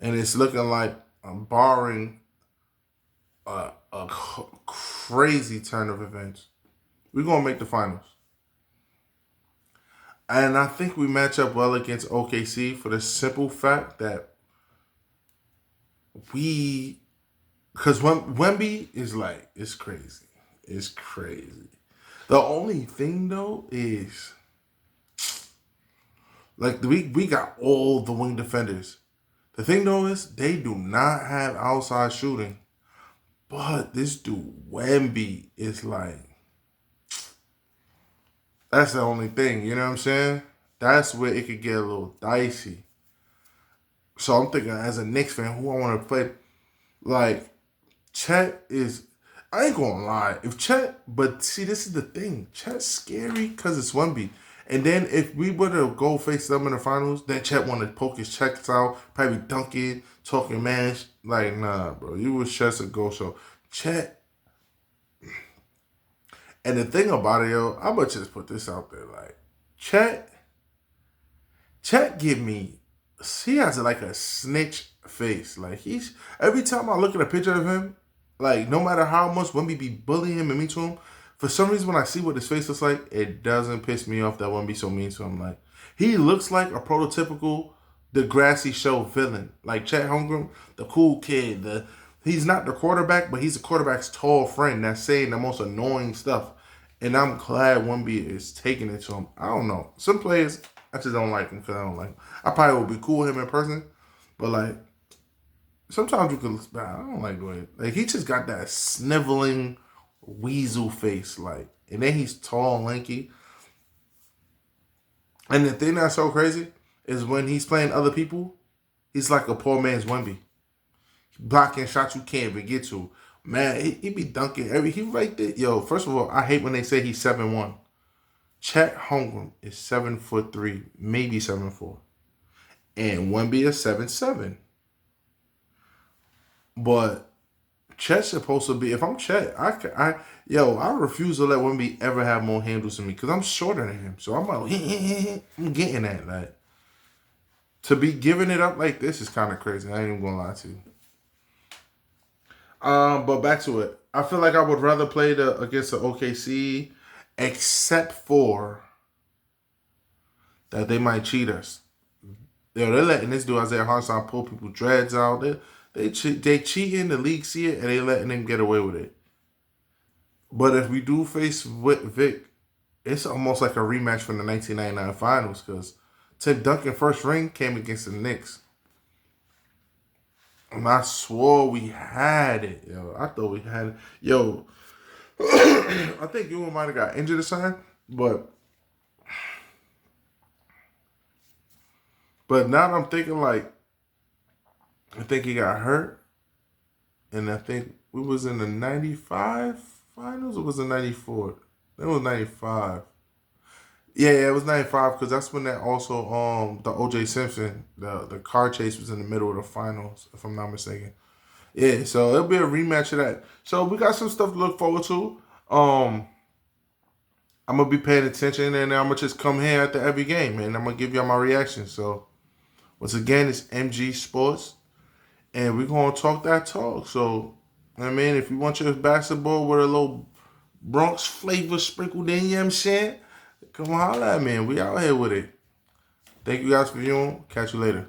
and it's looking like, barring a crazy turn of events, we're gonna make the finals. And I think we match up well against OKC for the simple fact that we, because Wemby is like, it's crazy. It's crazy. The only thing though is, like, we got all the wing defenders. The thing though is they do not have outside shooting. But this dude Wemby is like, that's the only thing, you know what I'm saying? That's where it could get a little dicey. So I'm thinking, as a Knicks fan, who I want to play, like, Chet is, I ain't gonna lie. If Chet, but see, this is the thing. Chet's scary because it's Wemby. And then if we were to go face them in the finals, then Chet want to poke his checks out, probably dunking, talking mash. Like, nah, bro. You was Chet's a go show. Chet. And the thing about it, yo, I'm gonna just put this out there. Like, Chet give me, he has like a snitch face. Like, he's, every time I look at a picture of him, like, no matter how much Wemby be bullying him and mean to him, for some reason when I see what his face looks like, it doesn't piss me off that Wemby so mean to him. Like, he looks like a prototypical Degrassi show villain. Like Chet Holmgren, the cool kid. He's not the quarterback, but he's the quarterback's tall friend that's saying the most annoying stuff. And I'm glad Wemby is taking it to him. I don't know. Some players, I just don't like him because I don't like him. I probably would be cool with him in person, but like, sometimes you can, I don't like the way, like, he just got that sniveling weasel face, like, and then he's tall and lanky. And the thing that's so crazy is when he's playing other people, he's like a poor man's Wemby. Blocking shots you can't even get to. Man, he be dunking he right there. Yo, first of all, I hate when they say he's 7'1". Chet Holmgren is 7'3", maybe 7'4". And Wemby is 7'7". But Chet's supposed to be, if I'm Chet, I refuse to let Wemby ever have more handles than me because I'm shorter than him. So I'm like, I'm getting that. Like, to be giving it up like this is kind of crazy. I ain't even gonna lie to you. But back to it. I feel like I would rather play against the OKC, except for that they might cheat us. They're letting this dude Isaiah Hartenstein pull people dreads out. They cheating. The league see it, and they letting him get away with it. But if we do face Vic, it's almost like a rematch from the 1999 finals because Tim Duncan first ring came against the Knicks. And I swore we had it, yo. I thought we had it. Yo, I think you might have got injured or something, but now I'm thinking, like, I think he got hurt, and I think we was in the 95 finals, or was it 94? It was 95. Yeah, it was 95 because that's when that also, the O.J. Simpson, the car chase was in the middle of the finals, if I'm not mistaken. Yeah, so it'll be a rematch of that. So we got some stuff to look forward to. I'm gonna be paying attention, and I'm gonna just come here after every game, and I'm gonna give y'all my reaction. So once again, it's MG Sports, and we're gonna talk that talk. So, I mean, if you want your basketball with a little Bronx flavor sprinkled in, you know what I'm saying? Come holler at me. We out here with it. Thank you guys for viewing. Catch you later.